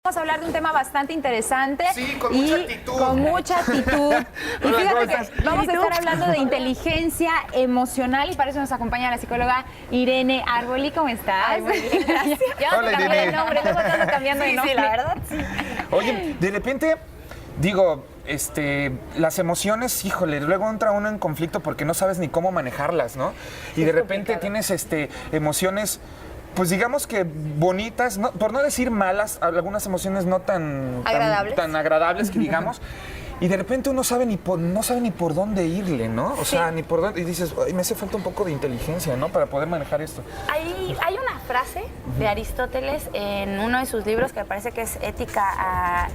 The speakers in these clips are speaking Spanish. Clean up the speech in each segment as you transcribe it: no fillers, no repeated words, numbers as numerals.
Vamos a hablar de un tema bastante interesante. Sí, con mucha actitud. Con mucha actitud. Y Hola, fíjate ¿cómo que estás? vamos a estar hablando de inteligencia emocional y para eso nos acompaña la psicóloga Irene Arboli. ¿Cómo estás? Ay, muy bien, gracias. Ya Hola, te cambié Irene. de nombre, luego te ando cambiando de Sí, nombre. sí, la verdad. Sí. Oye, de repente, digo, las emociones, híjole, luego entra uno en conflicto porque no sabes ni cómo manejarlas, ¿no? Y de repente tienes emociones, pues digamos que bonitas, por no decir malas, algunas emociones no tan agradables que digamos. Y de repente uno no sabe ni por dónde irle, ¿no? O sea, ni por dónde. Y dices, ay, me hace falta un poco de inteligencia, ¿no? Para poder manejar esto. Hay una frase de Aristóteles en uno de sus libros que me parece que es Ética a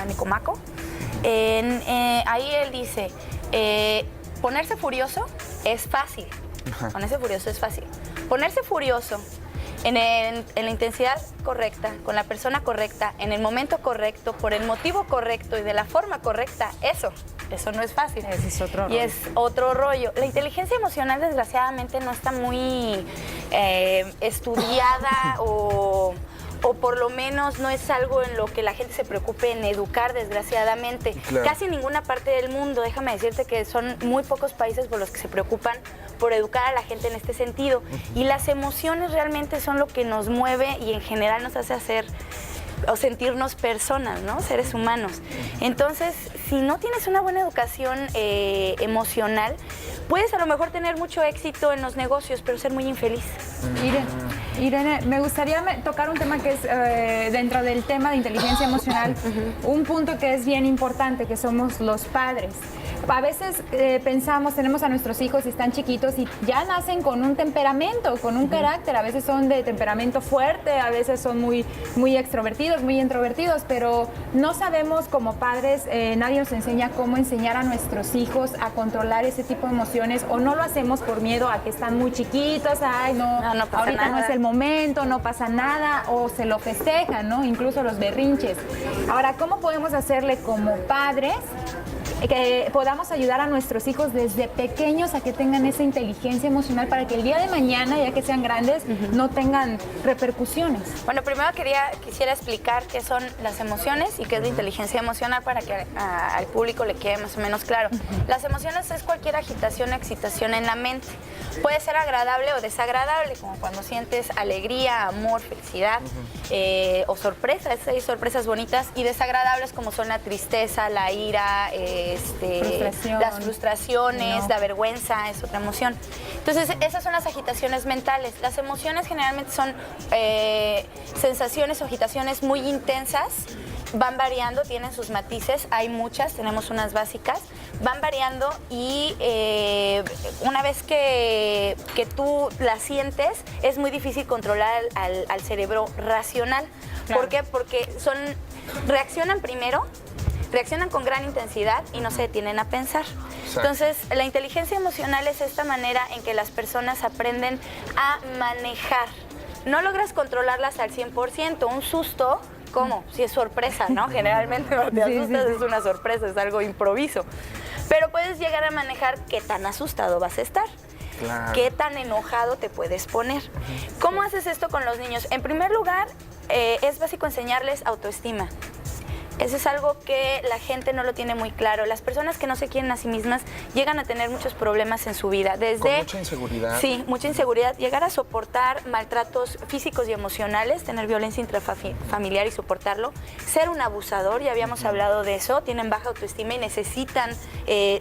Nicomaco. Ahí él dice, ponerse furioso es fácil. Ponerse furioso es fácil. Ponerse furioso en la intensidad correcta, con la persona correcta, en el momento correcto, por el motivo correcto y de la forma correcta, eso no es fácil. Ese es otro rollo. Y es otro rollo. La inteligencia emocional, desgraciadamente, no está muy estudiada o por lo menos no es algo en lo que la gente se preocupe en educar, desgraciadamente. Claro. Casi en ninguna parte del mundo, déjame decirte que son muy pocos países por los que se preocupan por educar a la gente en este sentido. Y las emociones realmente son lo que nos mueve y en general nos hace hacer o sentirnos personas, ¿no? Seres humanos. Entonces, si no tienes una buena educación emocional, puedes a lo mejor tener mucho éxito en los negocios, pero ser muy infeliz. Irene, me gustaría tocar un tema que es dentro del tema de inteligencia emocional, un punto que es bien importante, que somos los padres. A veces pensamos, tenemos a nuestros hijos y están chiquitos y ya nacen con un temperamento, con un carácter. A veces son de temperamento fuerte, a veces son muy extrovertidos, muy introvertidos, pero no sabemos como padres, nadie nos enseña cómo enseñar a nuestros hijos a controlar ese tipo de emociones, o no lo hacemos por miedo a que están muy chiquitos, ay, no pasa ahorita nada. no es el momento, no pasa nada, o se lo festejan, ¿no? Incluso los berrinches. Ahora, ¿cómo podemos hacerle como padres que podamos ayudar a nuestros hijos desde pequeños a que tengan esa inteligencia emocional para que el día de mañana, ya que sean grandes, no tengan repercusiones? Bueno, primero quisiera explicar qué son las emociones y qué es la inteligencia emocional para que al público le quede más o menos claro. Las emociones es cualquier agitación o excitación en la mente. Puede ser agradable o desagradable, como cuando sientes alegría, amor, felicidad o sorpresas. Hay sorpresas bonitas y desagradables como son la tristeza, la ira, las frustraciones, la vergüenza, es otra emoción. Entonces, esas son las agitaciones mentales. Las emociones generalmente son sensaciones o agitaciones muy intensas, van variando, tienen sus matices, hay muchas, tenemos unas básicas, van variando y una vez que tú las sientes, es muy difícil controlar al cerebro racional. Claro. ¿Por qué? Porque reaccionan primero, reaccionan con gran intensidad y no se detienen a pensar. Exacto. Entonces, la inteligencia emocional es esta manera en que las personas aprenden a manejar. No logras controlarlas al 100%. Un susto, ¿cómo? Si es sorpresa, ¿no? Generalmente cuando te asustas es una sorpresa, es algo improviso. Pero puedes llegar a manejar qué tan asustado vas a estar. Claro. ¿Qué tan enojado te puedes poner? ¿Cómo haces esto con los niños? En primer lugar, es básico enseñarles autoestima. Eso es algo que la gente no lo tiene muy claro. Las personas que no se quieren a sí mismas llegan a tener muchos problemas en su vida. Con mucha inseguridad. Sí, mucha inseguridad. Llegar a soportar maltratos físicos y emocionales, tener violencia intrafamiliar y soportarlo. Ser un abusador, ya habíamos hablado de eso. Tienen baja autoestima y necesitan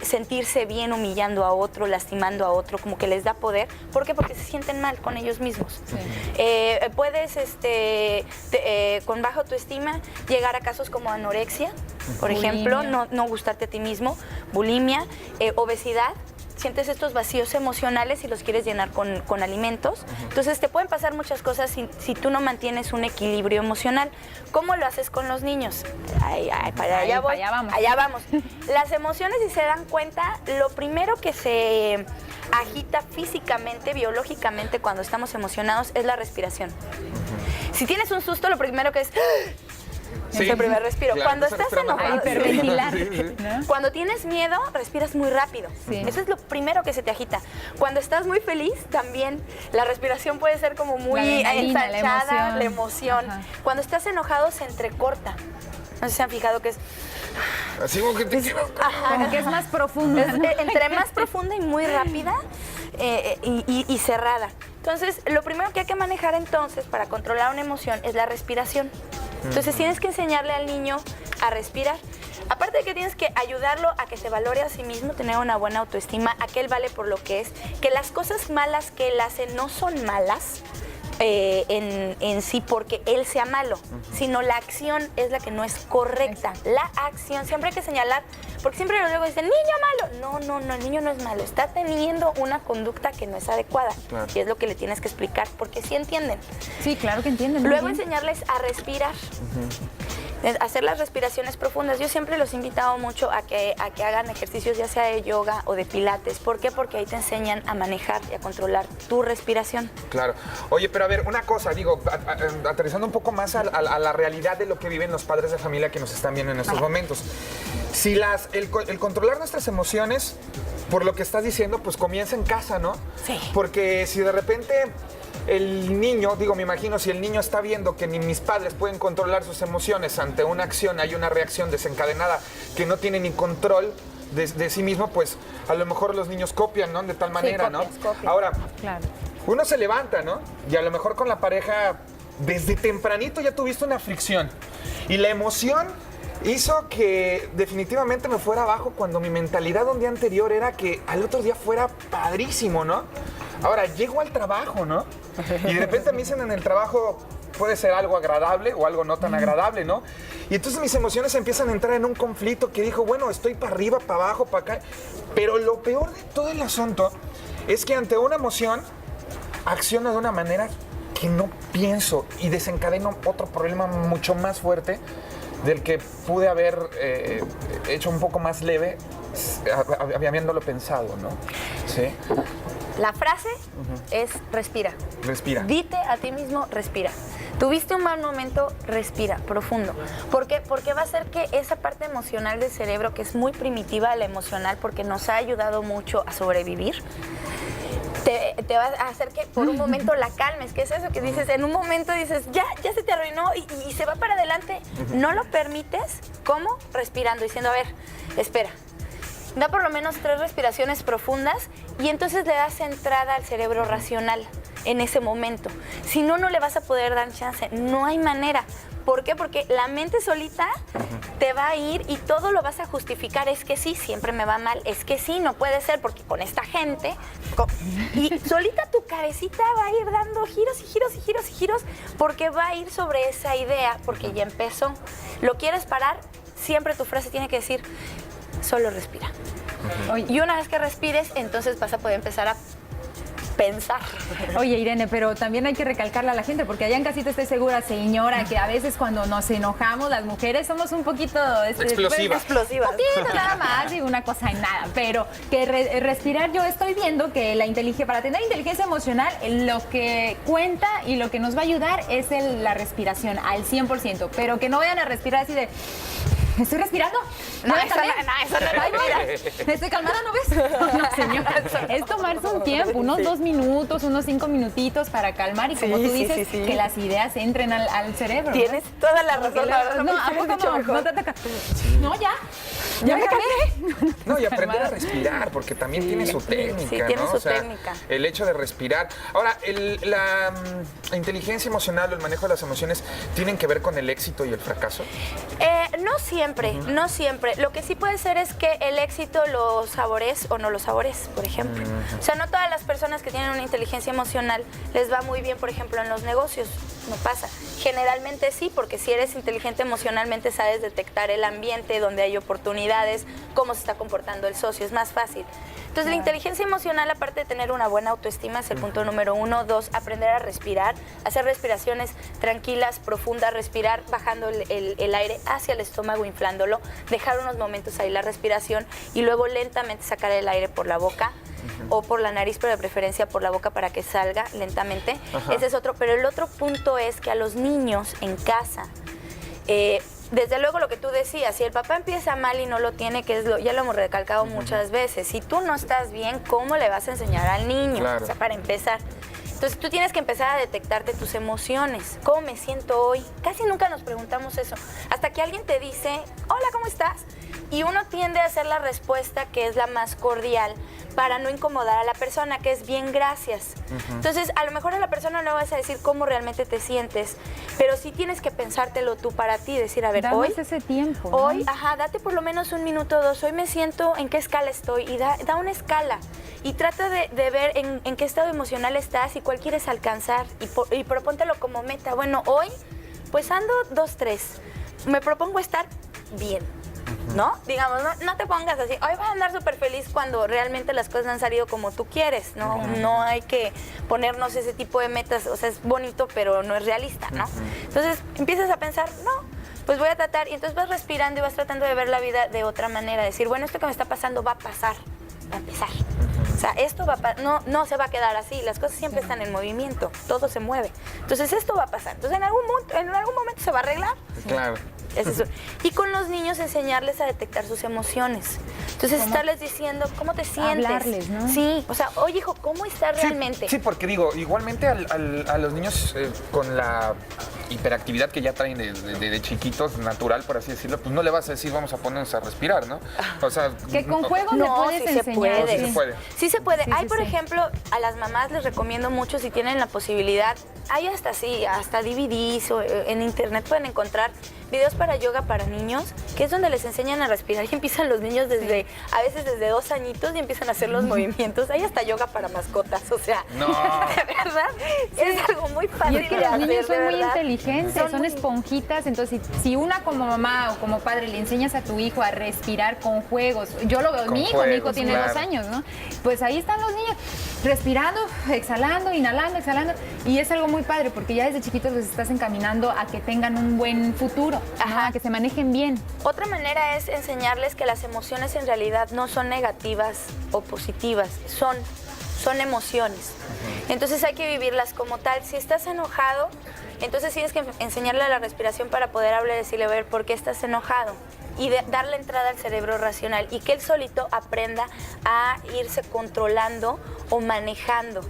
sentirse bien humillando a otro, lastimando a otro, como que les da poder. ¿Por qué? Porque se sienten mal con ellos mismos. Sí. Puedes, con baja autoestima, llegar a casos como anorexia, por ejemplo, no gustarte a ti mismo, bulimia, obesidad. Sientes estos vacíos emocionales y los quieres llenar con alimentos. Entonces te pueden pasar muchas cosas si tú no mantienes un equilibrio emocional. ¿Cómo lo haces con los niños? Allá vamos. Las emociones, si se dan cuenta, lo primero que se agita físicamente, biológicamente cuando estamos emocionados es la respiración. Si tienes un susto, lo primero que es Sí. Es el primer respiro. Claro, Cuando se estás respira más enojado, rápido. hiperventilar, Sí, sí. ¿no? cuando tienes miedo, respiras muy rápido. Sí. Eso es lo primero que se te agita. Cuando estás muy feliz, también la respiración puede ser como muy La adrenalina, ensanchada, la la emoción. Ajá. Cuando estás enojado, se entrecorta. No sé si se han fijado que es... Así como que te quedas. Como que es más profundo. Entre más profunda y muy rápida y cerrada. Entonces, lo primero que hay que manejar entonces para controlar una emoción es la respiración. Entonces, tienes que enseñarle al niño a respirar. Aparte de que tienes que ayudarlo a que se valore a sí mismo, tener una buena autoestima, a que él vale por lo que es, que las cosas malas que él hace no son malas, en sí porque él sea malo, sino la acción es la que no es correcta. La acción, siempre hay que señalar, porque siempre luego dicen, niño malo. No, el niño no es malo, está teniendo una conducta que no es adecuada. Claro. Y es lo que le tienes que explicar, porque sí entienden. Sí, claro que entienden. muy Luego bien. enseñarles a respirar. Hacer las respiraciones profundas. Yo siempre los he invitado mucho a que hagan ejercicios ya sea de yoga o de pilates. ¿Por qué? Porque ahí te enseñan a manejar y a controlar tu respiración. Claro. Oye, pero a ver, una cosa, digo, aterrizando un poco más a la realidad de lo que viven los padres de familia que nos están viendo en estos momentos. Si el controlar nuestras emociones, por lo que estás diciendo, pues comienza en casa, ¿no? Sí. Porque si de repente el niño, digo, me imagino, si el niño está viendo que ni mis padres pueden controlar sus emociones ante una acción, hay una reacción desencadenada que no tiene ni control de sí mismo, pues a lo mejor los niños copian, ¿no? De tal manera, ¿no? copias. Ahora, Claro. uno se levanta, ¿no? Y a lo mejor con la pareja, desde tempranito ya tuviste una fricción. Y la emoción hizo que definitivamente me fuera abajo cuando mi mentalidad un día anterior era que al otro día fuera padrísimo, ¿no? Ahora, llego al trabajo, ¿no? Y de repente me dicen en el trabajo, puede ser algo agradable o algo no tan agradable, ¿no? Y entonces mis emociones empiezan a entrar en un conflicto que dijo, bueno, estoy para arriba, para abajo, para acá. Pero lo peor de todo el asunto es que ante una emoción acciono de una manera que no pienso y desencadeno otro problema mucho más fuerte del que pude haber hecho un poco más leve habiéndolo pensado, ¿no? Sí. La frase es respira. Respira. Dite a ti mismo, respira. Tuviste un mal momento, respira, profundo. ¿Por qué? Porque va a hacer que esa parte emocional del cerebro, que es muy primitiva, la emocional, porque nos ha ayudado mucho a sobrevivir, te va a hacer que por un momento la calmes, que es eso que dices, en un momento dices, ya se te arruinó y se va para adelante. No lo permites, ¿cómo? Respirando, diciendo, a ver, espera. Da por lo menos 3 respiraciones profundas y entonces le das entrada al cerebro racional en ese momento. Si no, no le vas a poder dar chance. No hay manera. ¿Por qué? Porque la mente solita te va a ir y todo lo vas a justificar. Es que sí, siempre me va mal. Es que sí, no puede ser porque con esta gente... Y solita tu cabecita va a ir dando giros y giros y giros y giros porque va a ir sobre esa idea porque ya empezó. ¿Lo quieres parar? Siempre tu frase tiene que decir... Solo respira. Y una vez que respires, entonces vas a poder empezar a pensar. Oye, Irene, pero también hay que recalcarle a la gente, porque allá en casita estoy segura, señora, que a veces cuando nos enojamos, las mujeres somos un poquito... Explosivas. Explosivas. Poquito nada más, digo una cosa y nada, pero que respirar, yo estoy viendo que para tener inteligencia emocional, lo que cuenta y lo que nos va a ayudar es la respiración al 100%, pero que no vayan a respirar así de... ¿Estoy respirando? No, ¿Yo eso también? no Ay, mira, ¿estoy calmada, no ves? No, señora. Es tomarse un tiempo, unos 2 minutos, unos 5 minutitos para calmar y como Sí, tú sí, dices, sí, sí. que las ideas entren al cerebro. ¿no? Tienes toda la razón. Porque la verdad, no, me ¿a hubieras poco dicho no? mejor. No te ataca. No, ya me calmé. No, y aprender a respirar, porque también tiene su técnica, sí, tiene ¿no? su O sea, técnica. el hecho de respirar. Ahora, la inteligencia emocional o el manejo de las emociones tienen que ver con el éxito y el fracaso. No siempre, no siempre. Lo que sí puede ser es que el éxito lo sabores o no lo sabores, por ejemplo. O sea, no todas las personas que tienen una inteligencia emocional les va muy bien, por ejemplo, en los negocios. No pasa. Generalmente sí, porque si eres inteligente emocionalmente sabes detectar el ambiente donde hay oportunidades, cómo se está comportando el socio, es más fácil. Entonces, la inteligencia emocional, aparte de tener una buena autoestima, es el punto número 1. 2, aprender a respirar, hacer respiraciones tranquilas, profundas, respirar bajando el aire hacia el estómago, inflándolo, dejar unos momentos ahí la respiración y luego lentamente sacar el aire por la boca o por la nariz, pero de preferencia por la boca para que salga lentamente. Ese es otro. Pero el otro punto es que a los niños en casa, Desde luego lo que tú decías, si el papá empieza mal y no lo tiene, ya lo hemos recalcado muchas veces, si tú no estás bien, ¿cómo le vas a enseñar al niño? Claro. O sea, para empezar. Entonces tú tienes que empezar a detectarte tus emociones. ¿Cómo me siento hoy? Casi nunca nos preguntamos eso. Hasta que alguien te dice, hola, ¿cómo estás? Y uno tiende a hacer la respuesta que es la más cordial para no incomodar a la persona, que es bien, gracias. Entonces, a lo mejor a la persona no vas a decir cómo realmente te sientes, pero sí tienes que pensártelo tú para ti, decir, a ver, Darnos hoy... ese tiempo, ¿no? Hoy, date por lo menos 1 minuto o 2. Hoy me siento, ¿en qué escala estoy? Y da una escala. Y trata de ver en qué estado emocional estás y cuál quieres alcanzar. Y propóntelo como meta. Bueno, hoy, pues ando 2, 3. Me propongo estar bien, ¿no? Digamos, no te pongas así, hoy vas a andar súper feliz cuando realmente las cosas no han salido como tú quieres, ¿no? No hay que ponernos ese tipo de metas, o sea, es bonito, pero no es realista, ¿no? Entonces, empiezas a pensar, no, pues voy a tratar, y entonces vas respirando y vas tratando de ver la vida de otra manera, decir, bueno, esto que me está pasando va a pasar, va a empezar. O sea, esto no se va a quedar así, las cosas siempre están en movimiento, todo se mueve. Entonces, esto va a pasar. Entonces, en algún momento se va a arreglar. Claro. Es eso. Y con los niños enseñarles a detectar sus emociones. Entonces, estarles diciendo, ¿cómo te sientes? Hablarles, ¿no? Sí, o sea, oye, hijo, ¿cómo estás realmente? Sí, porque digo, igualmente a los niños con la hiperactividad que ya traen de chiquitos, natural, por así decirlo, pues no le vas a decir, vamos a ponernos a respirar, ¿no? O sea... Que con juegos le puedes sí enseñar. se puede. Sí se puede. Sí se puede. Sí, Hay, sí, por sí. ejemplo, a las mamás les recomiendo mucho, si tienen la posibilidad, hay hasta DVDs o en internet pueden encontrar videos para yoga para niños, que es donde les enseñan a respirar y empiezan los niños a veces desde 2 añitos y empiezan a hacer los movimientos. Hay hasta yoga para mascotas, o sea, No. de verdad, es algo muy Y fácil es que de los hacer, niños de son muy verdad. inteligentes, son muy- esponjitas, entonces si una como mamá o como padre le enseñas a tu hijo a respirar con juegos, yo lo veo en Con mi hijo juegos, tiene claro. 2 años, ¿no? Pues ahí están los niños, respirando, exhalando, inhalando, exhalando, y es algo muy padre porque ya desde chiquitos los estás encaminando a que tengan un buen futuro, ¿no? Ajá. A que se manejen bien. Otra manera es enseñarles que las emociones en realidad no son negativas o positivas, son emociones. Entonces hay que vivirlas como tal. Si estás enojado, entonces tienes que enseñarle a la respiración para poder hablar y decirle, a ver, ¿por qué estás enojado? Y darle entrada al cerebro racional y que él solito aprenda a irse controlando o manejando,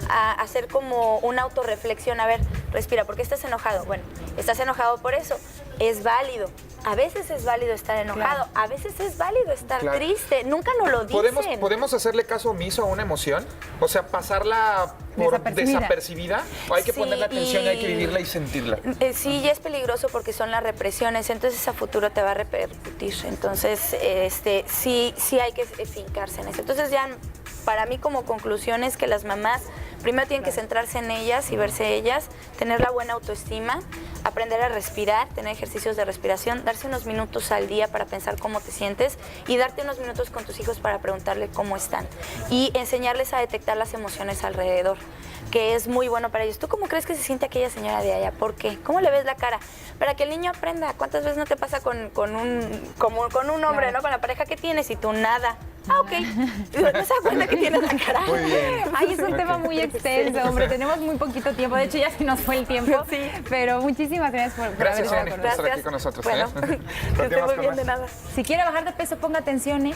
a hacer como una autorreflexión. A ver, respira, ¿por qué estás enojado? Bueno, estás enojado por eso, es válido. A veces es válido estar enojado, a veces es válido estar Claro. triste, nunca nos lo dicen. ¿Podemos hacerle caso omiso a una emoción? O sea, pasarla por Desapercibida. desapercibida. ¿O hay que Sí, ponerle atención y hay que y- vivirla y sentirla? Sí, ya es peligroso porque son las represiones, entonces a futuro te va a repercutir. Entonces, sí hay que fincarse en eso. Entonces ya, para mí como conclusión es que las mamás primero tienen que centrarse en ellas y verse ellas, tener la buena autoestima, aprender a respirar, tener ejercicios de respiración, darse unos minutos al día para pensar cómo te sientes y darte unos minutos con tus hijos para preguntarle cómo están y enseñarles a detectar las emociones alrededor, que es muy bueno para ellos. ¿Tú cómo crees que se siente aquella señora de allá? ¿Por qué? ¿Cómo le ves la cara? Para que el niño aprenda. ¿Cuántas veces no te pasa con un hombre, ¿no? Con la pareja que tienes y tú nada. Ah, ok. ¿No se da cuenta que tienes la cara? Muy bien. Ay, es un tema muy extenso, hombre. Tenemos muy poquito tiempo. De hecho, ya se nos fue el tiempo. Sí. Pero muchísimas gracias por Gracias, haber estado Jenny, con por nosotros. estar aquí con nosotros. Bueno, ¿eh? que esté Continuamos muy con bien más. de nada. Si quiere bajar de peso, ponga atención, ¿eh?